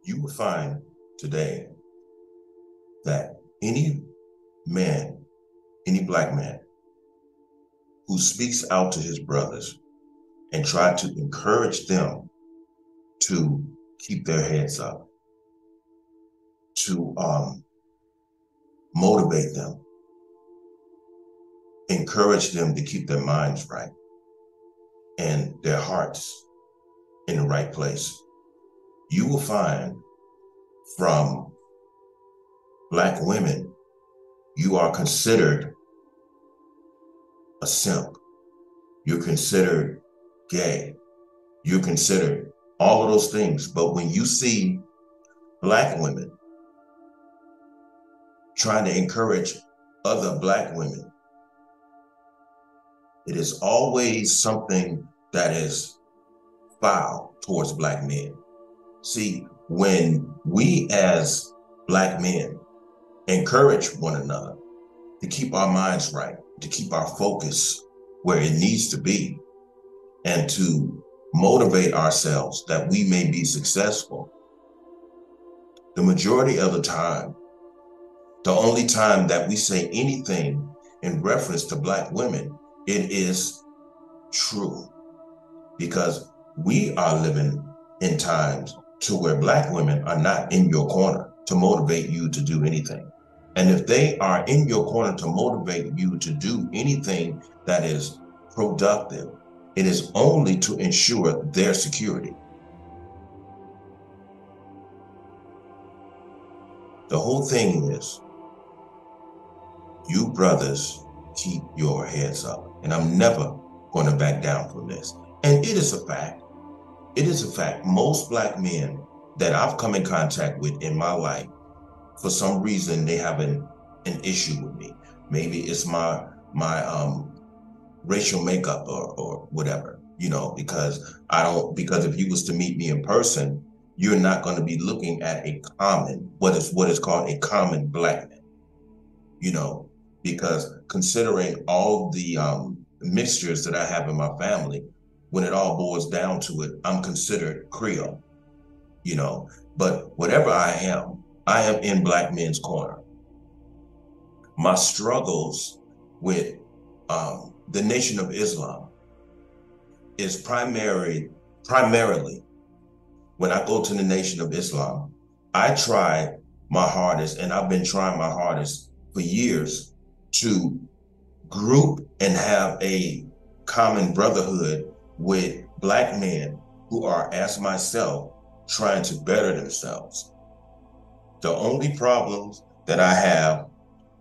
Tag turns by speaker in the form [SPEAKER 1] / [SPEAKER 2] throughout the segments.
[SPEAKER 1] You will find today that any man, any black man who speaks out to his brothers and try to encourage them to keep their heads up, to motivate them, encourage them to keep their minds right and their hearts in the right place. You will find from black women, you are considered a simp. You're considered gay. You're considered all of those things. But when you see black women trying to encourage other black women, it is always something that is foul towards black men. See, when we as black men encourage one another to keep our minds right, to keep our focus where it needs to be, and to motivate ourselves that we may be successful, the majority of the time, the only time that we say anything in reference to black women, it is true, because we are living in times to where black women are not in your corner to motivate you to do anything. And if they are in your corner to motivate you to do anything that is productive, it is only to ensure their security. The whole thing is, you brothers keep your heads up. And I'm never going to back down from this. And it is a fact. It is a fact. Most black men that I've come in contact with in my life, for some reason, they have an issue with me. Maybe it's my racial makeup or whatever, because because if you was to meet me in person, you're not going to be looking at a common, what is called a common black man, because considering all the mixtures that I have in my family, when it all boils down to it, I'm considered Creole, but whatever I am in black men's corner. My struggles with the Nation of Islam is primarily when I go to the Nation of Islam, I try my hardest, and I've been trying my hardest for years, to group and have a common brotherhood with black men who are, as myself, trying to better themselves. The only problems that I have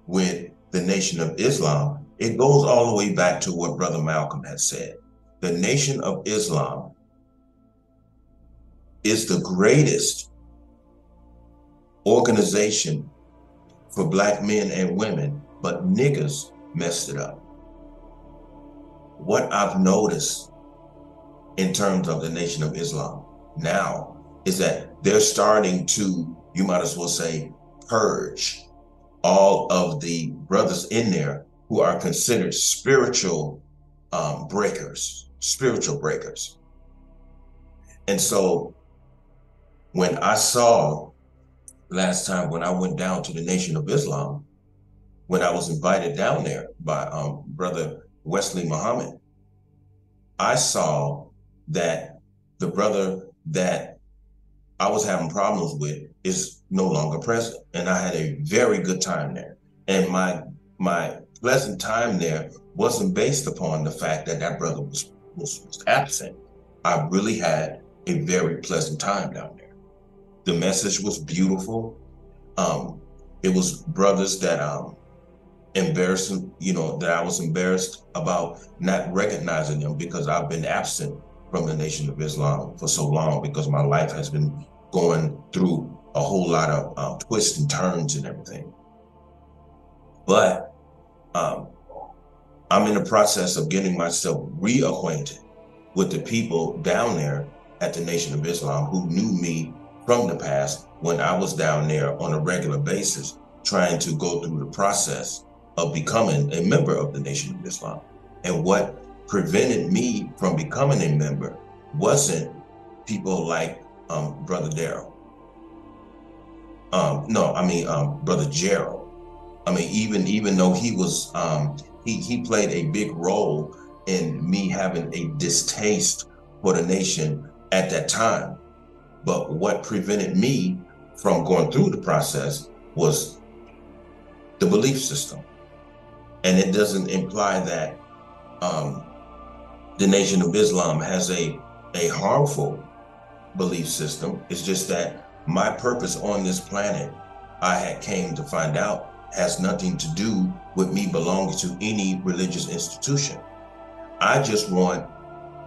[SPEAKER 1] with the Nation of Islam, it goes all the way back to what Brother Malcolm had said. The Nation of Islam is the greatest organization for black men and women, but niggas messed it up. What I've noticed in terms of the Nation of Islam now is that they're starting to, you might as well say, purge all of the brothers in there who are considered spiritual breakers. And so when I saw last time when I went down to the Nation of Islam, when I was invited down there by Brother Wesley Muhammad, I saw that the brother that I was having problems with is no longer present. And I had a very good time there. And my pleasant time there wasn't based upon the fact that that brother was absent. I really had a very pleasant time down there. The message was beautiful. It was brothers that embarrassing, that I was embarrassed about not recognizing them, because I've been absent from the Nation of Islam for so long, because my life has been going through a whole lot of twists and turns and everything. But I'm in the process of getting myself reacquainted with the people down there at the Nation of Islam who knew me from the past when I was down there on a regular basis, trying to go through the process of becoming a member of the Nation of Islam. And what prevented me from becoming a member wasn't people like Brother Darrell. No, I mean, Brother Gerald. I mean, even though he was, he played a big role in me having a distaste for the nation at that time. But what prevented me from going through the process was the belief system. And it doesn't imply that um, the Nation of Islam has a harmful belief system. It's just that my purpose on this planet, I had came to find out, has nothing to do with me belonging to any religious institution. I just want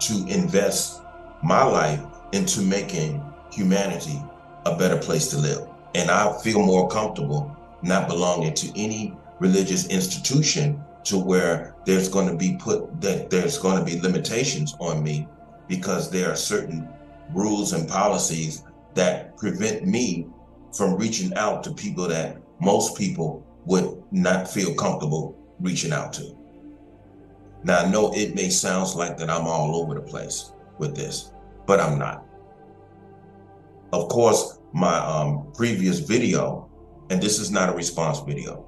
[SPEAKER 1] to invest my life into making humanity a better place to live. And I feel more comfortable not belonging to any religious institution to where there's going to be there's going to be limitations on me because there are certain rules and policies that prevent me from reaching out to people that most people would not feel comfortable reaching out to. Now, I know it may sound like that I'm all over the place with this, but I'm not. Of course, my previous video, and this is not a response video,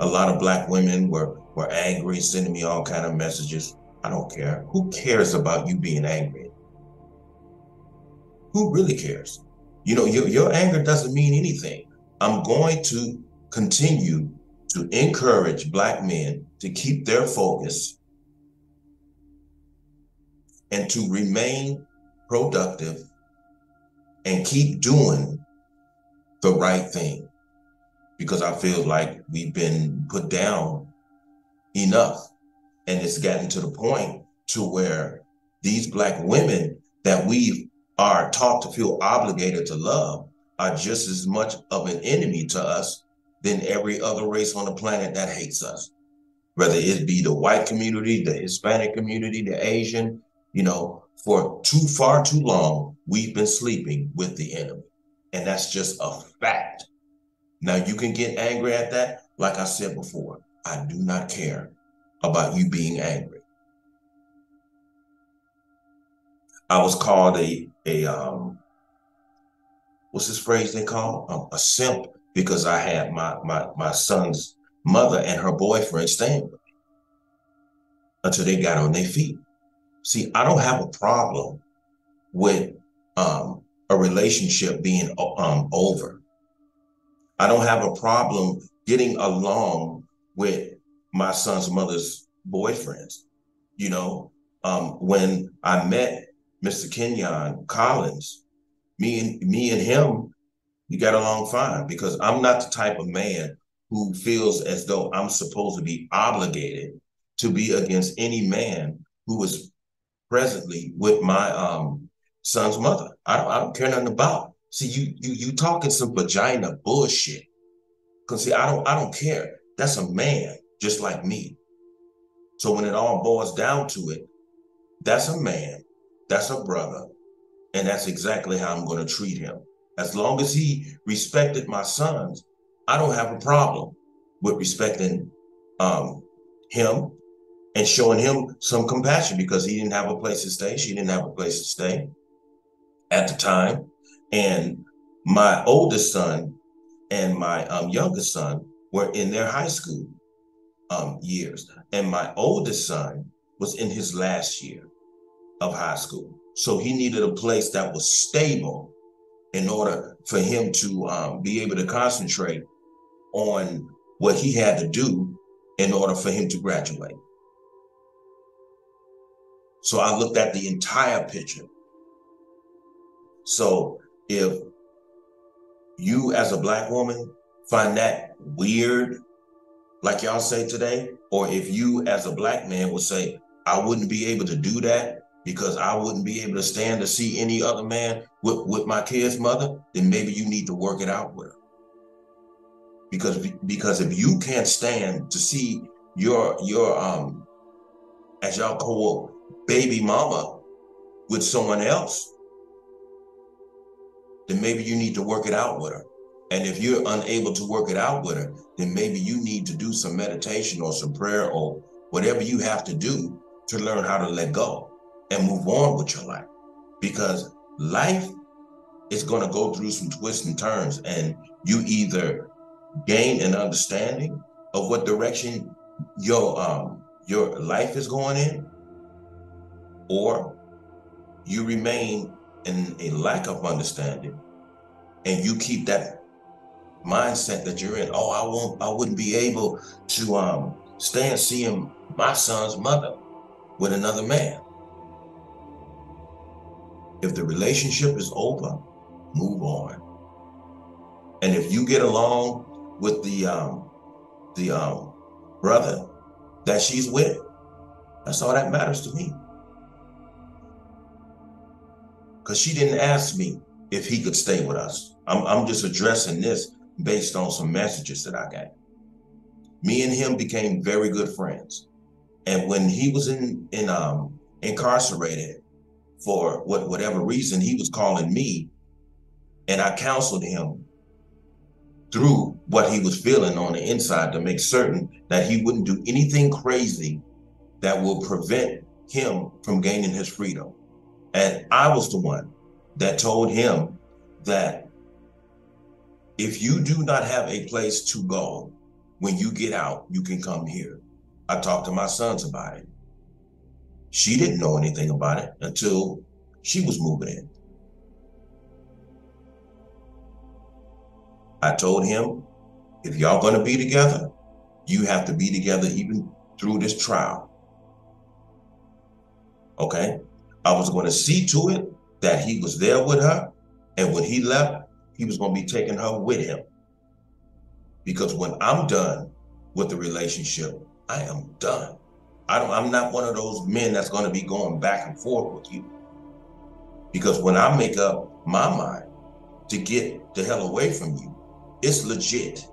[SPEAKER 1] a lot of Black women were angry, sending me all kind of messages. I don't care. Who cares about you being angry? Who really cares? You know, your anger doesn't mean anything. I'm going to continue to encourage Black men to keep their focus and to remain productive and keep doing the right thing, because I feel like we've been put down enough, and it's gotten to the point to where these Black women that we are taught to feel obligated to love are just as much of an enemy to us than every other race on the planet that hates us, whether it be the white community, the Hispanic community, the Asian. You know, for far too long, we've been sleeping with the enemy. And that's just a fact. Now, you can get angry at that. Like I said before, I do not care about you being angry. I was called what's this phrase they call? A simp, because I had my son's mother and her boyfriend staying with me until they got on their feet. See, I don't have a problem with a relationship being over. I don't have a problem getting along with my son's mother's boyfriends. You know, when I met Mr. Kenyon Collins, me and him, we got along fine, because I'm not the type of man who feels as though I'm supposed to be obligated to be against any man who is presently with my son's mother. I don't care nothing about. See, you talking some vagina bullshit. Cause see, I don't care. That's a man just like me. So when it all boils down to it, that's a man, that's a brother, and that's exactly how I'm going to treat him. As long as he respected my sons, I don't have a problem with respecting him and showing him some compassion, because he didn't have a place to stay. She didn't have a place to stay at the time. And my oldest son and my youngest son were in their high school years. And my oldest son was in his last year of high school. So he needed a place that was stable in order for him to be able to concentrate on what he had to do in order for him to graduate. So I looked at the entire picture. So if you as a Black woman find that weird, like y'all say today, or if you as a Black man would say, I wouldn't be able to do that because I wouldn't be able to stand to see any other man with my kid's mother, then maybe you need to work it out with her. Because if you can't stand to see your as y'all call baby mama with someone else, then maybe you need to work it out with her. And if you're unable to work it out with her, then maybe you need to do some meditation or some prayer or whatever you have to do to learn how to let go and move on with your life. Because life is going to go through some twists and turns, and You either gain an understanding of what direction your life is going in, or you remain in a lack of understanding and you keep that mindset that you're in. Oh, I wouldn't be able to stand seeing my son's mother with another man. If the relationship is over, move on. And if you get along with the brother that she's with, that's all that matters to me. Because she didn't ask me if he could stay with us. I'm just addressing this based on some messages that I got. Me and him became very good friends. And when he was incarcerated for whatever reason, he was calling me, and I counseled him through what he was feeling on the inside to make certain that he wouldn't do anything crazy that will prevent him from gaining his freedom. And I was the one that told him that if you do not have a place to go when you get out, you can come here. I talked to my sons about it. She didn't know anything about it until she was moving in. I told him, if y'all going to be together, you have to be together even through this trial. Okay? I was going to see to it that he was there with her, and when he left, he was going to be taking her with him. Because when I'm done with the relationship, I am done. I'm not one of those men that's going to be going back and forth with you. Because when I make up my mind to get the hell away from you, it's legit.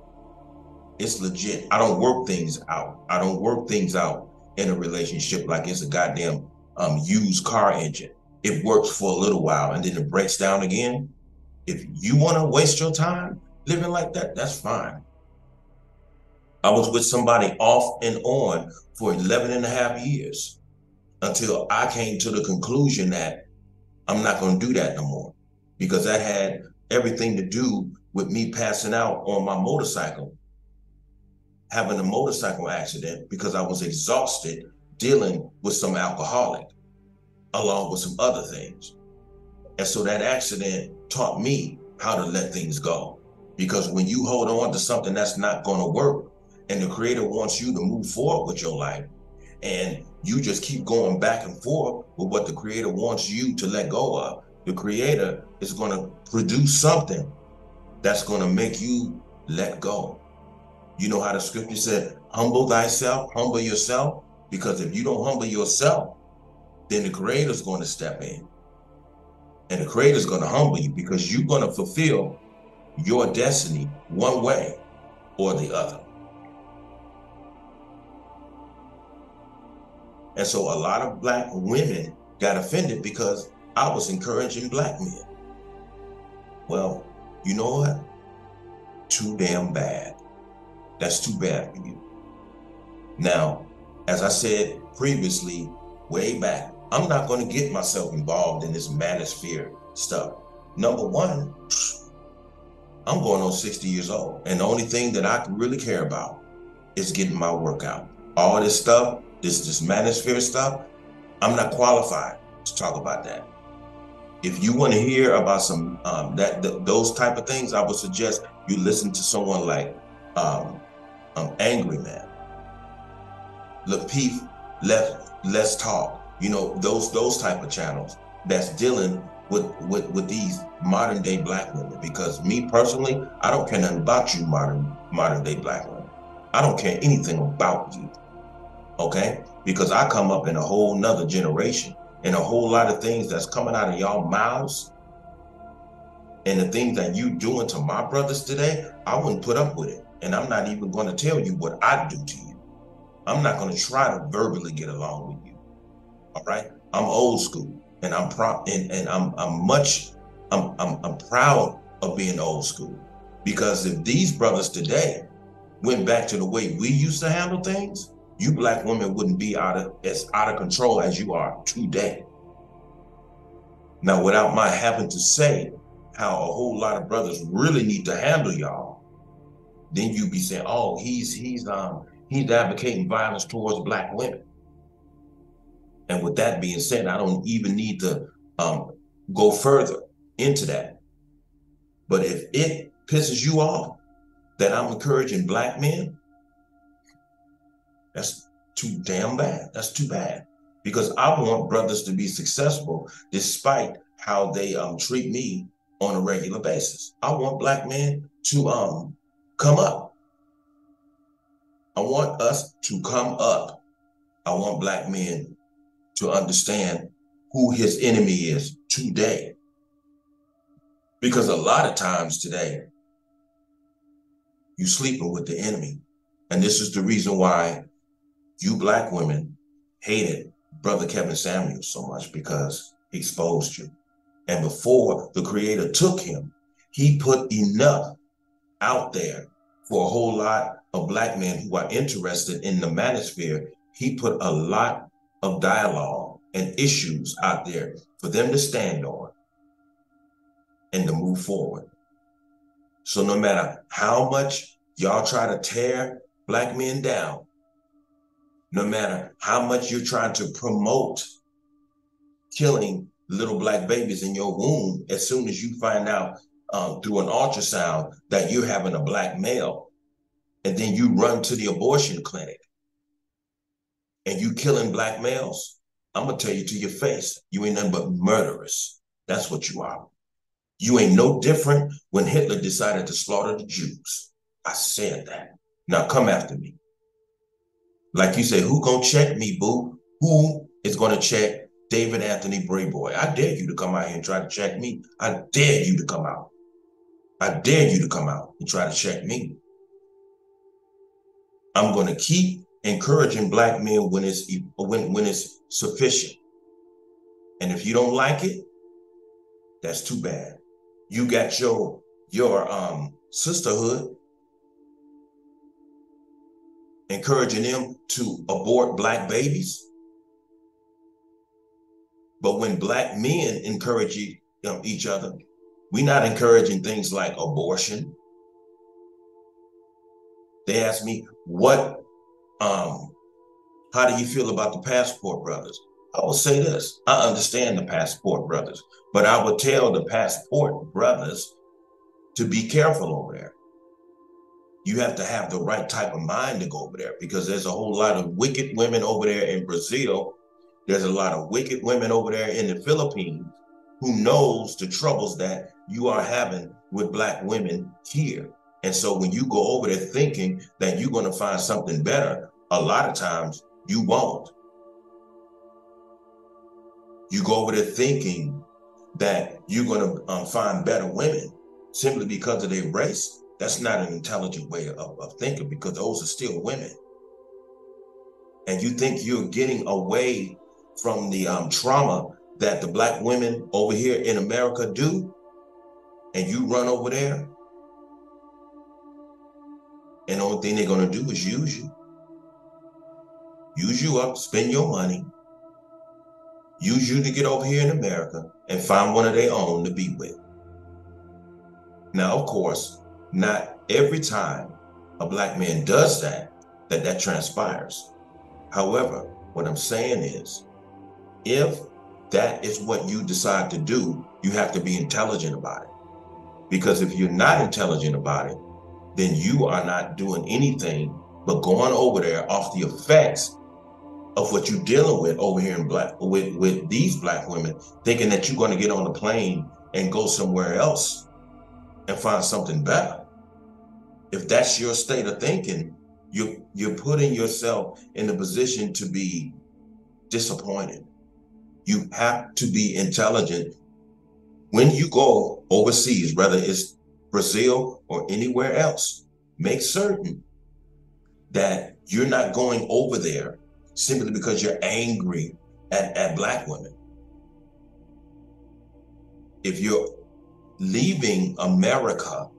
[SPEAKER 1] It's legit. I don't work things out. I don't work things out in a relationship like it's a goddamn used car engine. It works for a little while and then it breaks down again. If you want to waste your time living like that, that's fine. I was with somebody off and on for 11 and a half years until I came to the conclusion that I'm not going to do that no more, because that had everything to do with me passing out on my motorcycle, having a motorcycle accident because I was exhausted dealing with some alcoholic along with some other things. And so that accident taught me how to let things go, because when you hold on to something that's not going to work and the creator wants you to move forward with your life, and you just keep going back and forth with what the creator wants you to let go of, the creator is going to produce something that's going to make you let go. You know how the scripture said, humble thyself, humble yourself, because if you don't humble yourself, then the creator is going to step in. And the creator is going to humble you because you're going to fulfill your destiny one way or the other. And so a lot of black women got offended because I was encouraging black men. Well, you know what? Too damn bad. That's too bad for you. Now, as I said previously, way back, I'm not going to get myself involved in this manosphere stuff. Number one, I'm going on 60 years old. And the only thing that I can really care about is getting my workout. All this stuff, this manosphere stuff, I'm not qualified to talk about that. If you want to hear about some those type of things, I would suggest you listen to someone like Angry Man, Lapeef, Let's Talk. You know, those type of channels that's dealing with these modern day black women. Because me personally, I don't care nothing about you modern day black women. I don't care anything about you. Okay? Because I come up in a whole nother generation, and a whole lot of things that's coming out of y'all mouths and the things that you doing to my brothers today, I wouldn't put up with it. And I'm not even going to tell you what I do to you. I'm not going to try to verbally get along with you. All right? I'm old school, and I'm proud, and I'm proud of being old school. Because if these brothers today went back to the way we used to handle things, you black women wouldn't be as out of control as you are today. Now, without my having to say how a whole lot of brothers really need to handle y'all, then you be saying, oh, he's advocating violence towards black women. And with that being said, I don't even need to go further into that. But if it pisses you off that I'm encouraging black men, that's too damn bad. That's too bad. Because I want brothers to be successful despite how they treat me on a regular basis. I want black men to come up. I want us to come up. I want black men to understand who his enemy is today. Because a lot of times today, you sleeping with the enemy. And this is the reason why you black women hated Brother Kevin Samuels so much, because he exposed you. And before the Creator took him, he put enough out there for a whole lot of black men who are interested in the manosphere. He put a lot of dialogue and issues out there for them to stand on and to move forward. So no matter how much y'all try to tear black men down, no matter how much you're trying to promote killing little black babies in your womb, as soon as you find out through an ultrasound that you're having a black male, and then you run to the abortion clinic and you killing black males, I'm gonna tell you to your face, you ain't nothing but murderers. That's what you are. You ain't no different when Hitler decided to slaughter the Jews. I said that. Now come after me. Like you say, who gonna check me, boo? Who is gonna check David Anthony Brayboy? I dare you to come out here and try to check me. I dare you to come out. I dare you to come out and try to check me. I'm gonna keep encouraging black men when it's sufficient. And if you don't like it, that's too bad. You got your sisterhood encouraging them to abort black babies. But when black men encourage each other, we're not encouraging things like abortion. They ask me, how do you feel about the Passport Brothers? I will say this, I understand the Passport Brothers, but I would tell the Passport Brothers to be careful over there. You have to have the right type of mind to go over there, because there's a whole lot of wicked women over there in Brazil. There's a lot of wicked women over there in the Philippines who knows the troubles that you are having with black women here. And so when you go over there thinking that you're going to find something better, a lot of times you won't. You go over there thinking that you're going to find better women simply because of their race. That's not an intelligent way of thinking, because those are still women. And you think you're getting away from the trauma that the black women over here in America do, and you run over there, and the only thing they're going to do is use you up, spend your money, use you to get over here in America and find one of their own to be with. Now, of course, not every time a black man does that transpires. However, what I'm saying is, if that is what you decide to do, you have to be intelligent about it. Because if you're not intelligent about it, then you are not doing anything but going over there off the effects of what you're dealing with over here in with these black women, thinking that you're going to get on the plane and go somewhere else and find something better. If that's your state of thinking, you're putting yourself in a position to be disappointed. You have to be intelligent when you go overseas, whether it's Brazil or anywhere else. Make certain that you're not going over there simply because you're angry at black women. If you're leaving America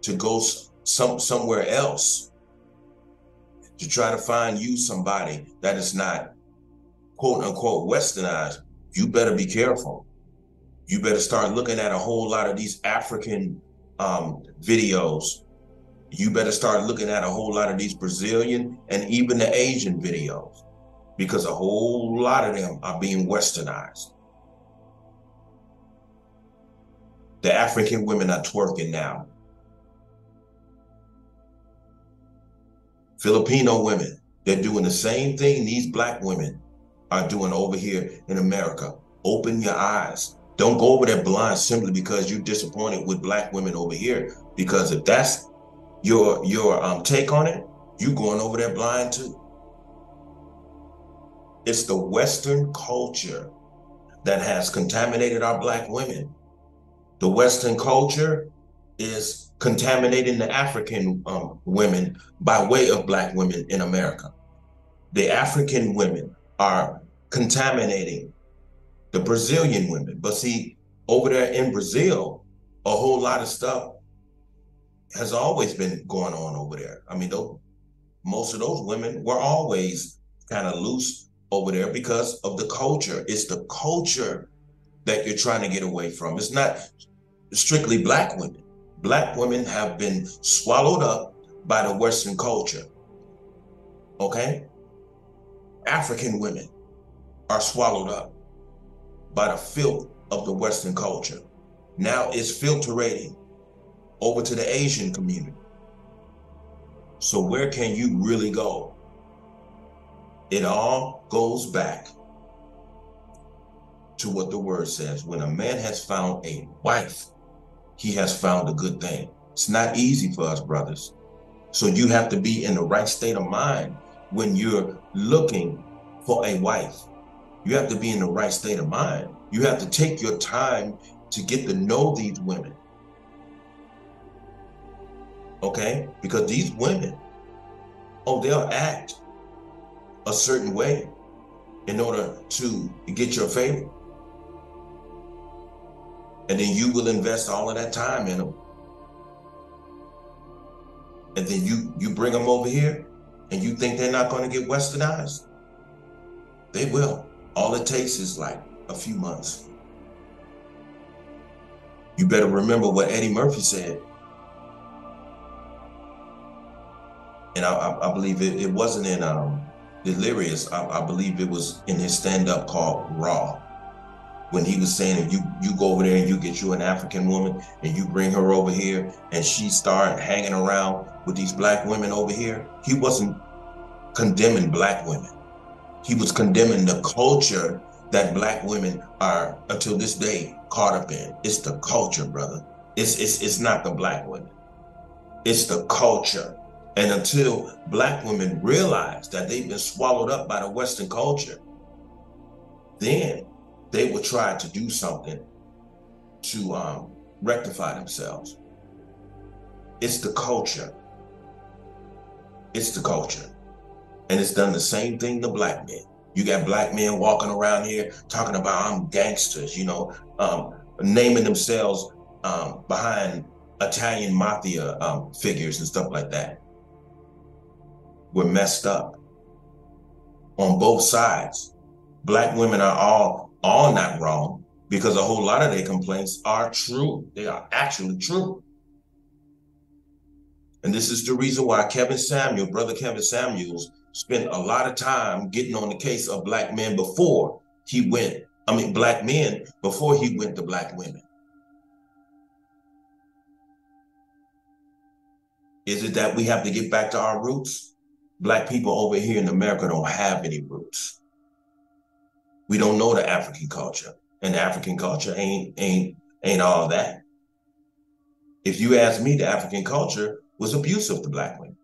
[SPEAKER 1] to go somewhere else to try to find you somebody that is not quote unquote westernized, you better be careful. You better start looking at a whole lot of these African videos. You better start looking at a whole lot of these Brazilian and even the Asian videos, because a whole lot of them are being westernized. The African women are twerking now. Filipino women, they're doing the same thing these black women are doing over here in America. Open your eyes. Don't go over there blind simply because you're disappointed with black women over here. Because if that's your take on it, you going over there blind too. It's the Western culture that has contaminated our black women. The Western culture is contaminating the African women by way of black women in America. The African women are contaminating the Brazilian women. But see, over there in Brazil, a whole lot of stuff has always been going on over there. I mean, most of those women were always kind of loose over there because of the culture. It's the culture that you're trying to get away from. It's not strictly black women. Black women have been swallowed up by the Western culture. Okay? African women are swallowed up by the filth of the Western culture. Now it's filterating over to the Asian community. So where can you really go? It all goes back to what the word says. When a man has found a wife, he has found a good thing. It's not easy for us, brothers. So you have to be in the right state of mind when you're looking for a wife. You have to be in the right state of mind. You have to take your time to get to know these women. Okay? Because these women, they'll act a certain way in order to get your favor. And then you will invest all of that time in them. And then you bring them over here and you think they're not going to get westernized? They will. All it takes is like a few months. You better remember what Eddie Murphy said. And I believe it wasn't in Delirious. I believe it was in his stand-up called Raw, when he was saying, if you go over there and you get you an African woman and you bring her over here and she start hanging around with these black women over here, he wasn't condemning black women. He was condemning the culture that black women are, until this day, caught up in. It's the culture, brother. It's not the black women. It's the culture. And until black women realize that they've been swallowed up by the Western culture, then they will try to do something to rectify themselves. It's the culture. It's the culture. And it's done the same thing to black men. You got black men walking around here talking about, I'm gangsters, naming themselves behind Italian mafia figures and stuff like that. We're messed up on both sides. Black women are all not wrong, because a whole lot of their complaints are true. They are actually true. And this is the reason why Brother Kevin Samuels, spent a lot of time getting on the case of black men before he went to black women. Is it that we have to get back to our roots? Black people over here in America don't have any roots. We don't know the African culture, and the African culture ain't all that. If you ask me, the African culture was abusive to black women.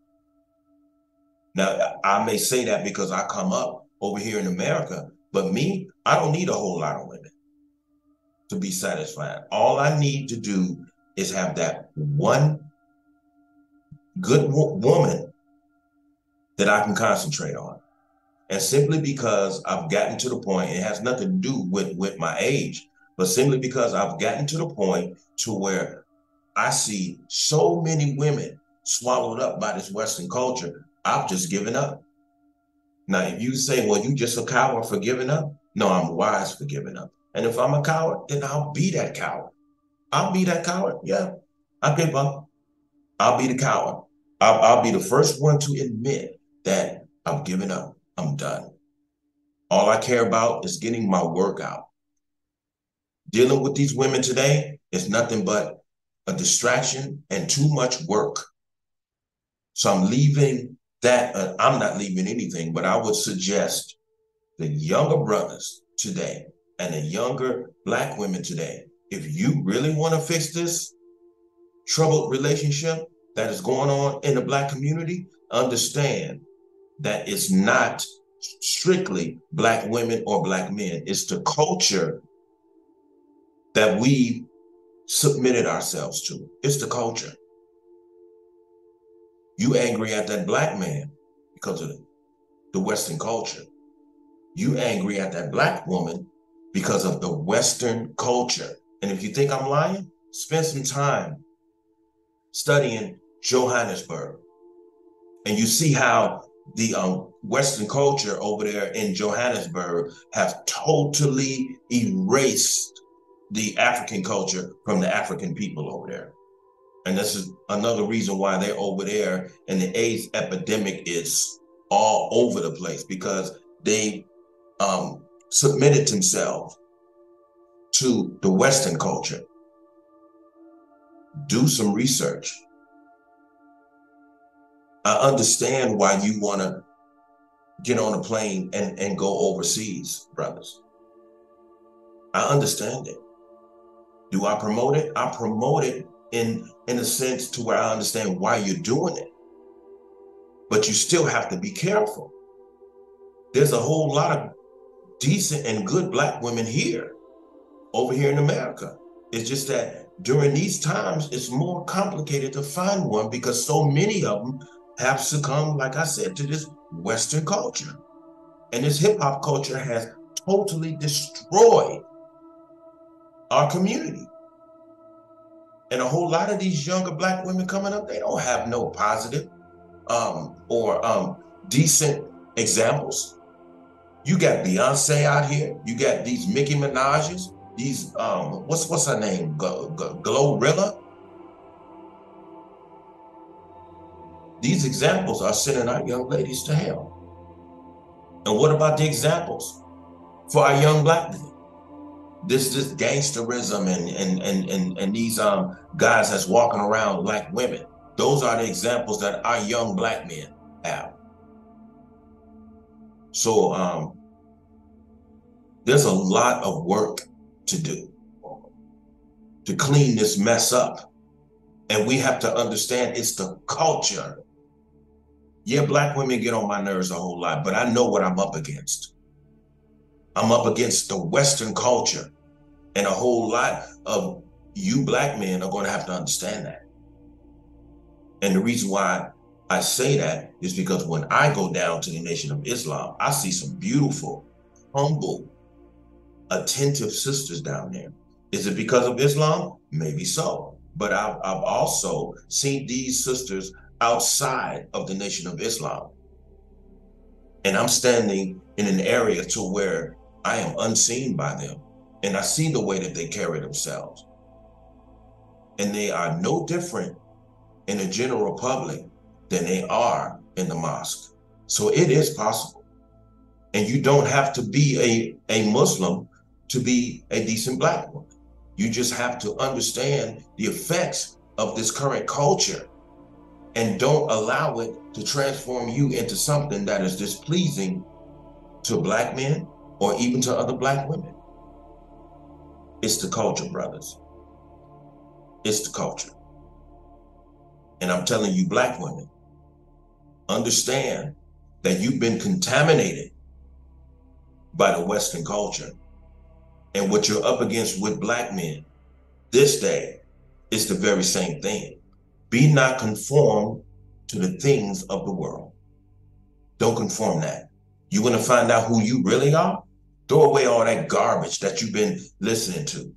[SPEAKER 1] Now, I may say that because I come up over here in America, but me, I don't need a whole lot of women to be satisfied. All I need to do is have that one good woman that I can concentrate on. And simply because I've gotten to the point, it has nothing to do with my age, but simply because I've gotten to the point to where I see so many women swallowed up by this Western culture, I've just given up. Now, if you say, well, you just a coward for giving up, no, I'm wise for giving up. And if I'm a coward, then I'll be that coward. I'll be that coward. Yeah. I give up. I'll be the coward. I'll be the first one to admit that I'm giving up. I'm done. All I care about is getting my work out. Dealing with these women today is nothing but a distraction and too much work. So I'm leaving that. I'm not leaving anything, but I would suggest the younger brothers today and the younger Black women today, if you really want to fix this troubled relationship that is going on in the Black community, understand that it's not strictly Black women or Black men. It's the culture that we submitted ourselves to. It's the culture. You angry at that Black man because of the Western culture. You angry at that Black woman because of the Western culture. And if you think I'm lying, spend some time studying Johannesburg. And you see how the Western culture over there in Johannesburg have totally erased the African culture from the African people over there. And this is another reason why they're over there and the AIDS epidemic is all over the place, because they submitted themselves to the Western culture. Do some research. I understand why you want to get on a plane and go overseas, brothers. I understand it. Do I promote it? I promote it in a sense to where I understand why you're doing it. But you still have to be careful. There's a whole lot of decent and good Black women here, over here in America. It's just that during these times, it's more complicated to find one because so many of them have succumbed, like I said, to this Western culture. And this hip hop culture has totally destroyed our community. And a whole lot of these younger Black women coming up, they don't have no positive or decent examples. You got Beyonce out here. You got these Nicki Minaj's, these what's her name? Glorilla. These examples are sending our young ladies to hell. And what about the examples for our young Black men? This gangsterism and these guys that's walking around like women. Those are the examples that our young Black men have. So there's a lot of work to do to clean this mess up. And we have to understand it's the culture. Yeah, Black women get on my nerves a whole lot, but I know what I'm up against. I'm up against the Western culture. And a whole lot of you Black men are going to have to understand that. And the reason why I say that is because when I go down to the Nation of Islam, I see some beautiful, humble, attentive sisters down there. Is it because of Islam? Maybe so. But I've also seen these sisters outside of the Nation of Islam. And I'm standing in an area to where I am unseen by them. And I see the way that they carry themselves. And they are no different in the general public than they are in the mosque. So it is possible. And you don't have to be a Muslim to be a decent Black woman. You just have to understand the effects of this current culture and don't allow it to transform you into something that is displeasing to Black men or even to other Black women. It's the culture, brothers. It's the culture. And I'm telling you, Black women, understand that you've been contaminated by the Western culture. And what you're up against with Black men this day is the very same thing. Be not conformed to the things of the world. Don't conform that. You want to find out who you really are? Throw away all that garbage that you've been listening to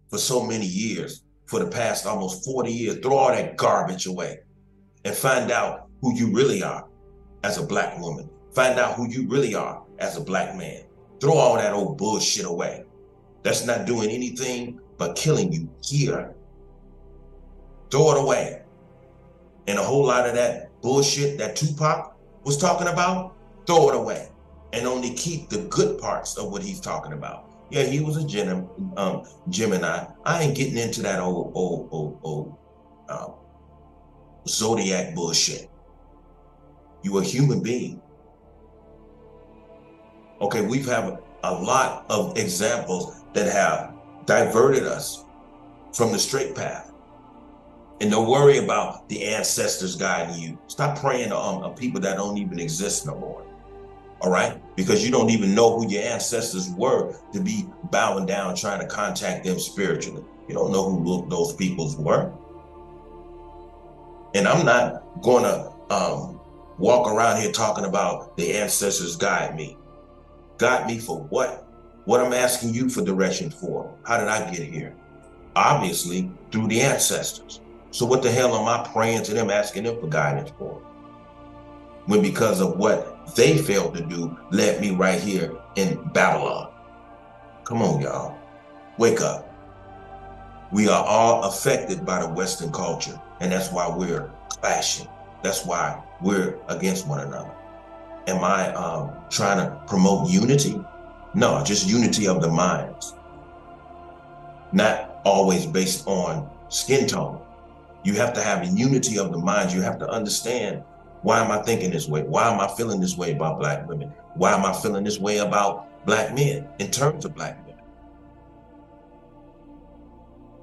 [SPEAKER 1] for so many years, for the past almost 40 years. Throw all that garbage away and find out who you really are as a Black woman. Find out who you really are as a Black man. Throw all that old bullshit away that's not doing anything but killing you here. Throw it away. And a whole lot of that bullshit that Tupac was talking about, throw it away. And only keep the good parts of what he's talking about. Yeah, he was a Gemini. I ain't getting into that old um, zodiac bullshit. You a human being. Okay, we've had a lot of examples that have diverted us from the straight path. And don't worry about the ancestors guiding you. Stop praying on people that don't even exist no more. All right? Because you don't even know who your ancestors were to be bowing down trying to contact them spiritually. You don't know who those peoples were. And I'm not going to walk around here talking about the ancestors guide me. Guide me for what? What I'm asking you for direction for. How did I get here? Obviously, through the ancestors. So what the hell am I praying to them, asking them for guidance for? When because of what they failed to do, led me right here in Babylon. Come on, y'all. Wake up. We are all affected by the Western culture, and that's why we're clashing. That's why we're against one another. Am I trying to promote unity? No, just unity of the minds. Not always based on skin tone. You have to have a unity of the minds. You have to understand, why am I thinking this way? Why am I feeling this way about Black women? Why am I feeling this way about Black men in terms of Black men?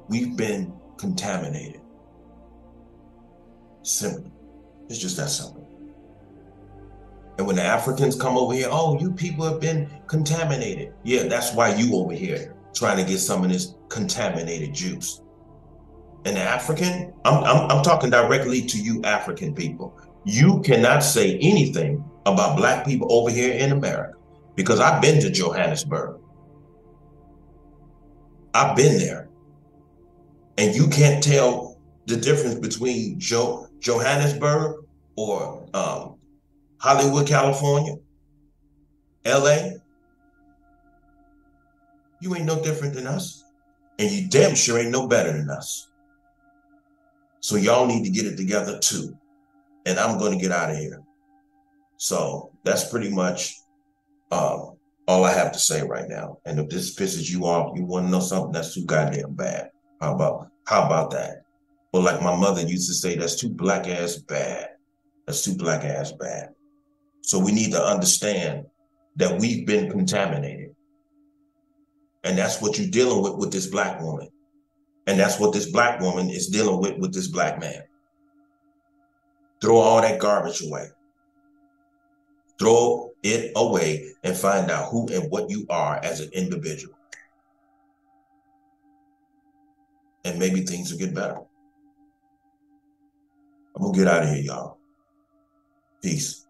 [SPEAKER 1] We've been contaminated. Simple. It's just that simple. And when the Africans come over here, oh, you people have been contaminated. Yeah, that's why you over here trying to get some of this contaminated juice. And the African, I'm talking directly to you African people. You cannot say anything about Black people over here in America, because I've been to Johannesburg. I've been there. And you can't tell the difference between Johannesburg or Hollywood, California, LA. You ain't no different than us. And you damn sure ain't no better than us. So y'all need to get it together too. And I'm going to get out of here. So that's pretty much all I have to say right now. And if this pisses you off, you want to know something that's too goddamn bad. How about that? Or like my mother used to say, that's too black ass bad. That's too black ass bad. So we need to understand that we've been contaminated. And that's what you're dealing with this Black woman. And that's what this Black woman is dealing with this Black man. Throw all that garbage away. Throw it away and find out who and what you are as an individual. And maybe things will get better. I'm going to get out of here, y'all. Peace.